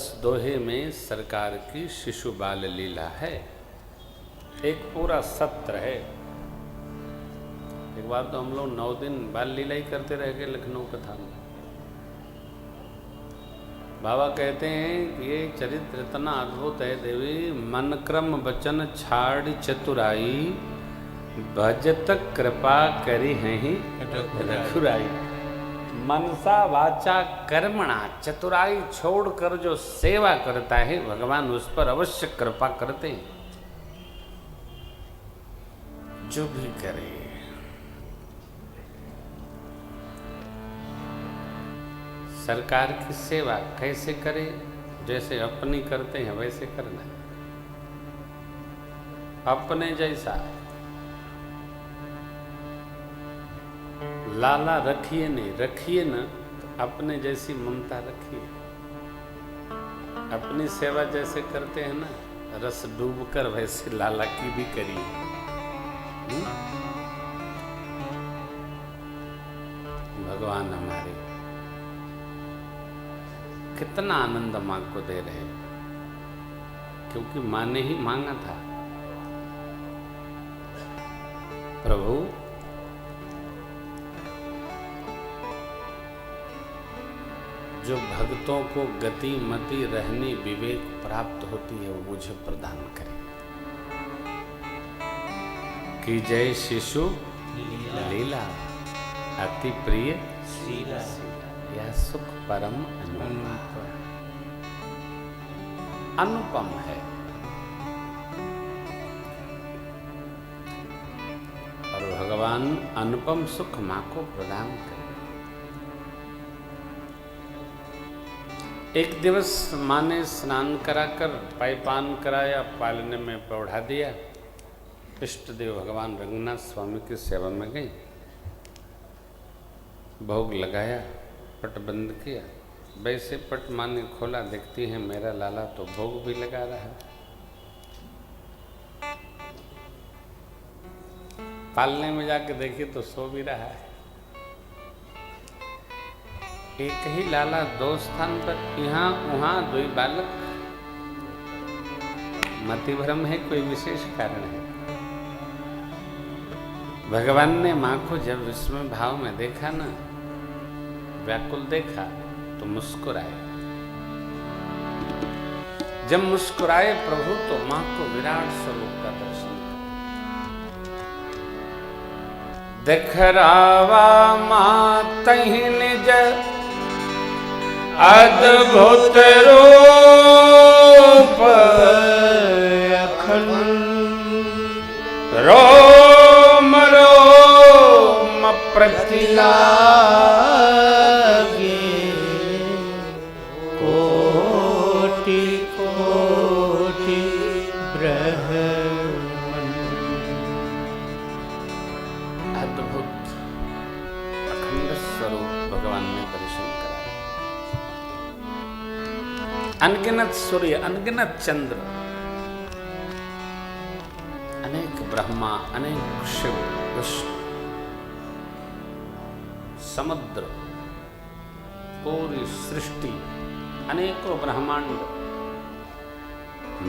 10 दोहे में सरकार की शिशु बाल लीला है। एक पूरा सत्र है। एक बार तो हम लोग 9 दिन बाल लीला ही करते रह गए लखनऊ कथा में। बाबा कहते हैं कि ये चरित्र इतना अद्भुत है देवी, मन क्रम वचन छाड़ चतुराई, भजत कृपा करी है ही रघुराई। मनसा वाचा कर्मणा, चतुराई छोड़कर जो सेवा करता है भगवान उस पर अवश्य कृपा करते हैं। जो भी करे सरकार की सेवा कैसे करे, जैसे अपनी करते हैं वैसे करना है। अपने जैसा लाला रखिए नहीं, रखिए न तो अपने जैसी ममता रखिए। अपनी सेवा जैसे करते हैं ना रस डूबकर, वैसे लाला की भी करिए। भगवान हमारे कितना आनंद मां को दे रहे हैं, क्योंकि मां ने ही मांगा था। प्रभु जो भक्तों को गति मति रहनी विवेक प्राप्त होती है वो मुझे प्रदान करे। कि जय शिशु लीला, अति प्रिय शीला, यह सुख परम अनुपम है। और भगवान अनुपम सुख मां को प्रदान करे। एक दिवस माँ ने स्नान कराकर पायपान कराया, पालने में पौढ़ा दिया। इष्ट देव भगवान रंगनाथ स्वामी की सेवा में गई, भोग लगाया, पट बंद किया। वैसे पट माँ ने खोला, देखती है मेरा लाला तो भोग भी लगा रहा है। पालने में जाके देखी तो सो भी रहा है। एक ही लाला दो स्थान पर, यहाँ वहाँ दो बालक। मति भ्रम है, कोई विशेष कारण है? भगवान ने माँ को जब विस्मय भाव में देखा ना, व्याकुल देखा तो मुस्कुराए। जब मुस्कुराए प्रभु तो माँ को विराट स्वरूप का दर्शन दिखरावा। माँ तहि निज अद्भुत रूप, रोम रोम प्रतिलागे, कोटि कोटि ब्रह्मन। अद्भुत अखंड स्वरूप भगवान ने दर्शन करा। अनगिनत सूर्य, अनगिनत चंद्र, अनेक ब्रह्मा, अनेक शिव विष्णु, समुद्र, पूरी सृष्टि, अनेकों ब्रह्मांड,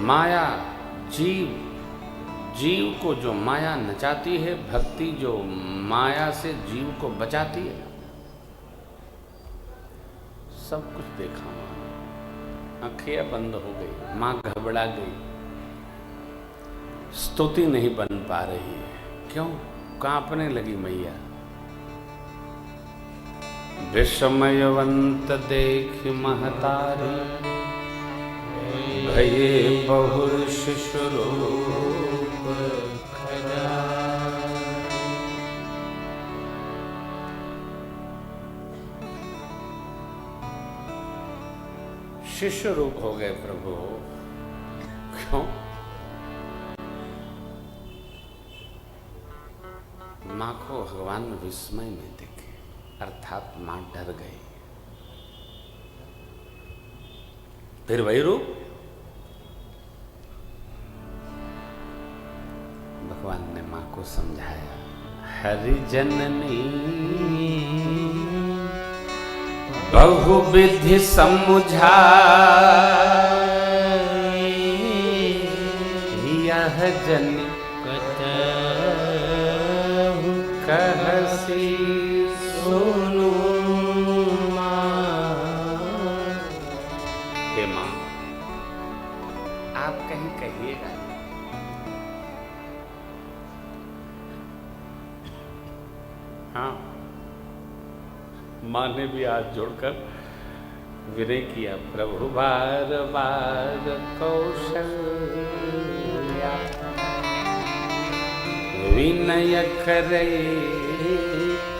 माया, जीव, जीव को जो माया नचाती है, भक्ति जो माया से जीव को बचाती है, सब कुछ देखा। आँखें बंद हो गई, माँ घबरा गई, स्तुति नहीं बन पा रही है। क्यों? कांपने लगी मैया। विस्मयवंत देख महतारी, भये बहुर शिशु रूप खरा। शिशु रूप हो गए प्रभु। क्यों? माँ को भगवान विस्मय में देखे, अर्थात माँ डर गई। फिर वही रूप भगवान ने माँ को समझाया। हरि जननी बहुविधि समुझा यह जन कहसी सुनु हे मां, आप कहीं कहिएगा। हाँ, माँ ने भी हाथ जोड़कर विनय किया, प्रभु बार बार कौशल्या विनय करे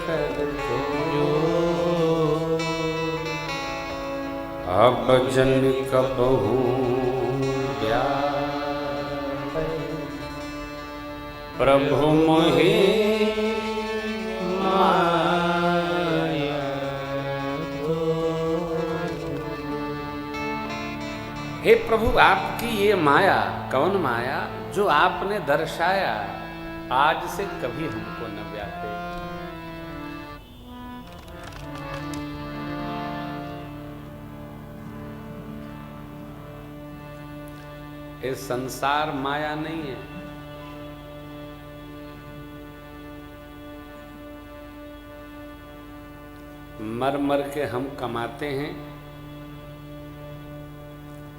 कर जो, अब जन कबहू प्रभु मोहे माया दो। हे प्रभु, आपकी ये माया, कौन माया जो आपने दर्शाया, आज से कभी हमको न व्यापे। ये संसार माया नहीं है। मर मर के हम कमाते हैं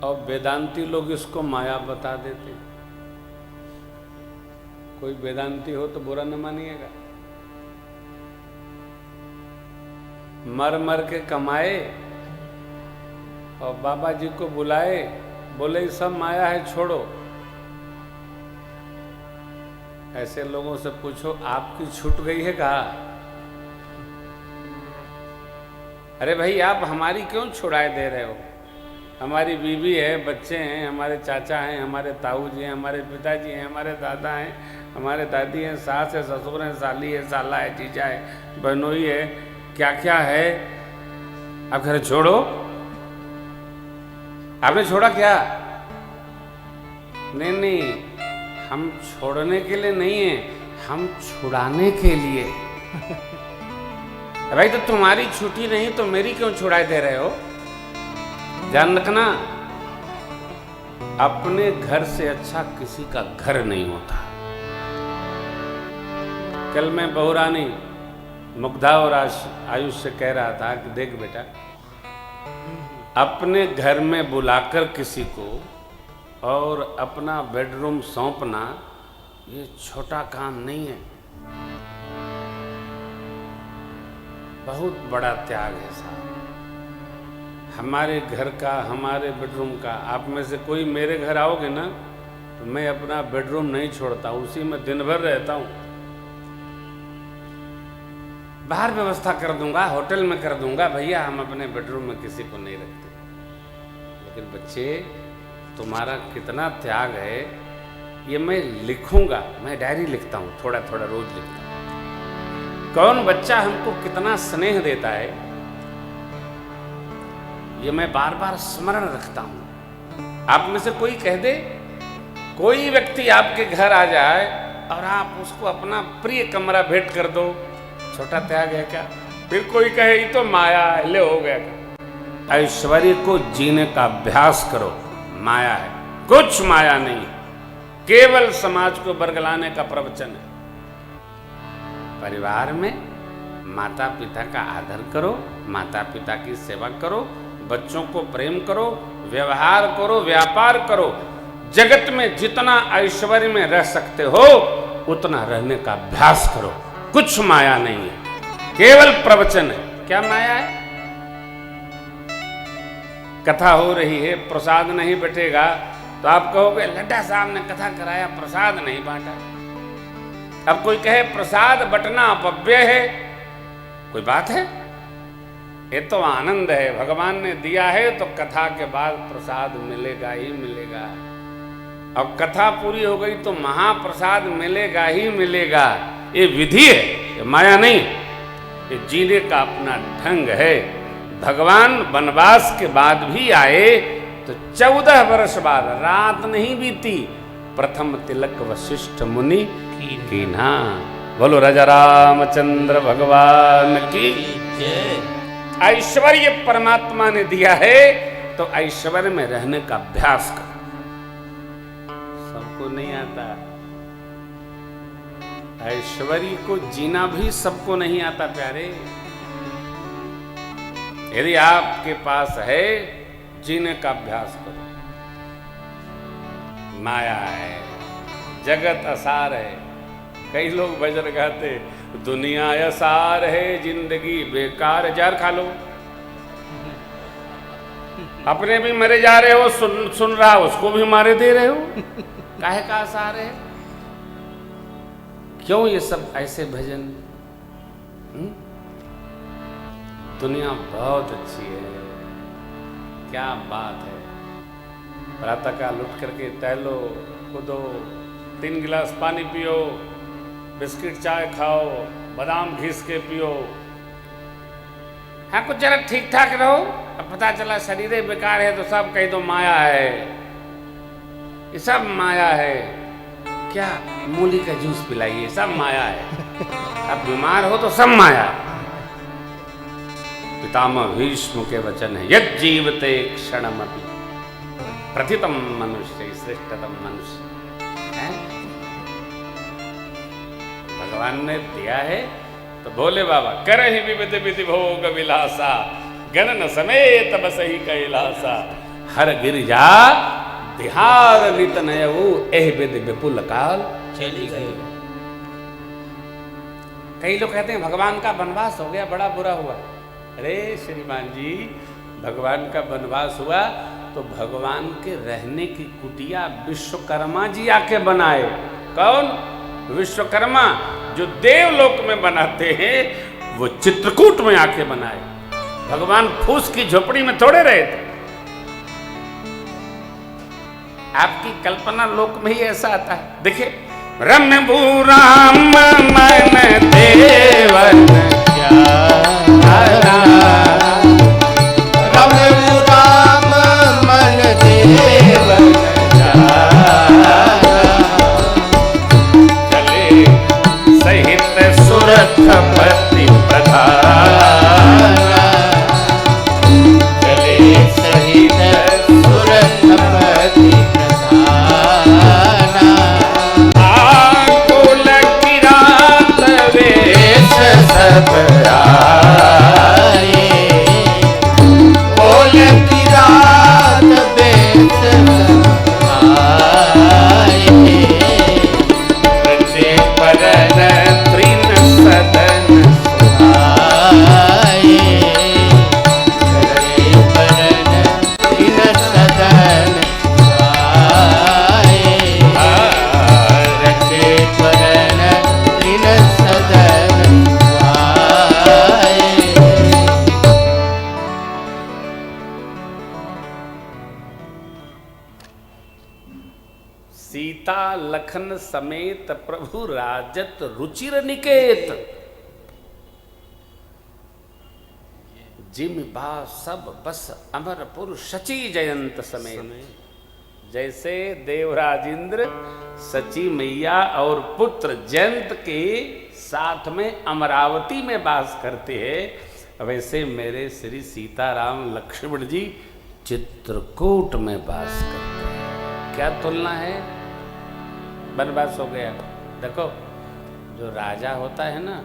और वेदांती लोग इसको माया बता देते हैं। कोई वेदांती हो तो बुरा न मानिएगा। मर मर के कमाए और बाबा जी को बुलाए, बोले सब माया है, छोड़ो। ऐसे लोगों से पूछो आपकी छूट गई है कहा? अरे भाई, आप हमारी क्यों छुड़ाए दे रहे हो? हमारी बीवी है, बच्चे हैं, हमारे चाचा हैं, हमारे ताऊ जी हैं, हमारे पिताजी हैं, हमारे दादा हैं, हमारे दादी हैं, सास है, ससुर हैं, साली है, साला है, जीजा है, बहनोई है, क्या क्या है। अब घर छोड़ो। आपने छोड़ा क्या? नहीं नहीं, हम छोड़ने के लिए नहीं है, हम छुड़ाने के लिए। भाई, तो तुम्हारी छुट्टी नहीं तो मेरी क्यों छुड़ाए दे रहे हो? ध्यान रखना, अपने घर से अच्छा किसी का घर नहीं होता। कल मैं बहुरानी मुग्धा और आयुष से कह रहा था कि देख बेटा, अपने घर में बुलाकर किसी को और अपना बेडरूम सौंपना ये छोटा काम नहीं है, बहुत बड़ा त्याग है साहब। हमारे घर का, हमारे बेडरूम का, आप में से कोई मेरे घर आओगे ना तो मैं अपना बेडरूम नहीं छोड़ता, उसी में दिन भर रहता हूँ। बाहर व्यवस्था कर दूंगा, होटल में कर दूंगा, भैया हम अपने बेडरूम में किसी को नहीं रखते। लेकिन बच्चे, तुम्हारा कितना त्याग है ये मैं लिखूंगा। मैं डायरी लिखता हूँ, थोड़ा थोड़ा रोज लिखता हूँ। कौन बच्चा हमको कितना स्नेह देता है ये मैं बार बार स्मरण रखता हूं। आप में से कोई कह दे, कोई व्यक्ति आपके घर आ जाए और आप उसको अपना प्रिय कमरा भेंट कर दो, छोटा त्याग है क्या? फिर कोई कहे ये तो माया है, ले हो गया क्या? ऐश्वर्य को जीने का अभ्यास करो। माया है, कुछ माया नहीं, केवल समाज को बरगलाने का प्रवचन है। परिवार में माता पिता का आदर करो, माता पिता की सेवा करो, बच्चों को प्रेम करो, व्यवहार करो, व्यापार करो। जगत में जितना ऐश्वर्य में रह सकते हो उतना रहने का अभ्यास करो। कुछ माया नहीं है, केवल प्रवचन है। क्या माया है? कथा हो रही है, प्रसाद नहीं बटेगा तो आप कहोगे लड्डा साहब ने कथा कराया, प्रसाद नहीं बांटा। अब कोई कहे प्रसाद बटना अपव्यय है, कोई बात है? ये तो आनंद है, भगवान ने दिया है तो कथा के बाद प्रसाद मिलेगा ही मिलेगा। अब कथा पूरी हो गई तो महाप्रसाद मिलेगा ही मिलेगा। ये विधि है, ये माया नहीं, ये जीने का अपना ढंग है। भगवान वनवास के बाद भी आए तो 14 वर्ष बाद, रात नहीं बीती, प्रथम तिलक वशिष्ठ मुनि कीन्हा। बोलो राजा रामचंद्र भगवान की जय। ऐश्वर्य परमात्मा ने दिया है तो ऐश्वर्य में रहने का अभ्यास करो। सबको नहीं आता, ऐश्वर्य को जीना भी सबको नहीं आता प्यारे। यदि आपके पास है, जीने का अभ्यास करो। माया है, जगत असार है। कई लोग भजन गाते, दुनिया असार है, जिंदगी बेकार, जार खा लो। अपने भी मरे जा रहे हो, सुन रहा उसको भी मारे दे रहे हो। काहे का असार है? क्यों ये सब ऐसे भजन? दुनिया बहुत अच्छी है, क्या बात है। प्रातःकाल उठ करके टहलो, कूदो, 3 गिलास पानी पियो, बिस्किट चाय खाओ, बादाम घिस के पियो। हाँ, कुछ जरा ठीक ठाक रहो। अब पता चला शरीर बेकार है तो सब कह दो माया है, ये सब माया है। क्या मूली का जूस पिलाइए, सब माया है। अब बीमार हो तो सब माया है। पितामह भीष्म के वचन है, यद जीवते क्षणमपि प्रथितम मनुष्य श्रेष्ठतम मनुष्य है। भगवान ने दिया है तो भोले बाबा करहि विविध विधि भोग विलासा, गणन समेत बसहि कैलासा, हर गिरिजा बिहार नित नयऊ, एह विधि विपुल काल चली गई। कई लोग कहते हैं भगवान का वनवास हो गया, बड़ा बुरा हुआ। अरे श्रीमान जी, भगवान का वनवास हुआ तो भगवान के रहने की कुटिया विश्वकर्मा जी आके बनाए। कौन? विश्वकर्मा, जो देवलोक में बनाते हैं, वो चित्रकूट में आके बनाए। भगवान फूस की झोपड़ी में थोड़े रहे थे। आपकी कल्पना लोक में ही ऐसा आता है। देखिए, रम्य भूराम मन देवन क्या, रम्य भूराम मन देवन चले सहित सुरथपति प्रधान, चले सहित सुरथपति सब आए, बोल की रात बेस आए, रचे परन त्रिन सदन सुहाए, रचे परन त्रिन सदन सुहाए, रचे परन त्रिन सदन। सीता लखन समेत प्रभु राजत रुचिर निकेत, जिम बा सब बस अमरपुर शची जयंत समेत। जैसे देवराज इंद्र सची मैया और पुत्र जयंत के साथ में अमरावती में वास करते हैं, वैसे मेरे श्री सीताराम लक्ष्मण जी चित्रकूट में वास करते हैं। क्या तुलना है? वनवास हो गया। देखो, जो राजा होता है ना,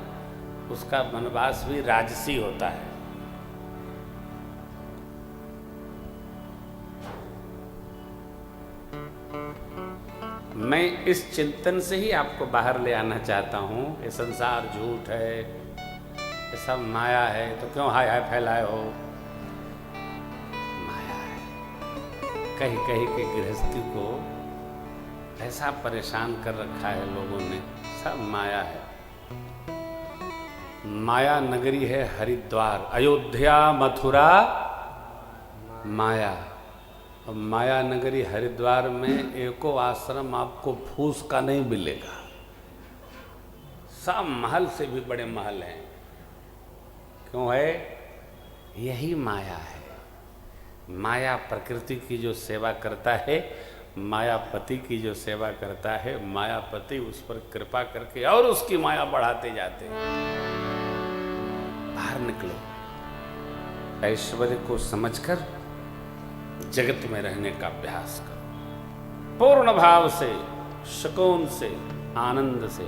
उसका वनवास भी राजसी होता है। मैं इस चिंतन से ही आपको बाहर ले आना चाहता हूँ। ये संसार झूठ है, ये सब माया है, तो क्यों हाय हाय फैलाए हो? माया है। कहीं कहीं के गृहस्थी को ऐसा परेशान कर रखा है लोगों ने, सब माया है। माया नगरी है हरिद्वार, अयोध्या मथुरा माया। और माया नगरी हरिद्वार में एको आश्रम आपको फूस का नहीं मिलेगा। सब महल से भी बड़े महल हैं। क्यों है? यही माया है। माया प्रकृति की जो सेवा करता है, मायापति की जो सेवा करता है, मायापति उस पर कृपा करके और उसकी माया बढ़ाते जाते हैं। बाहर निकलो, ऐश्वर्य को समझकर जगत में रहने का अभ्यास करो, पूर्ण भाव से, सुकून से, आनंद से।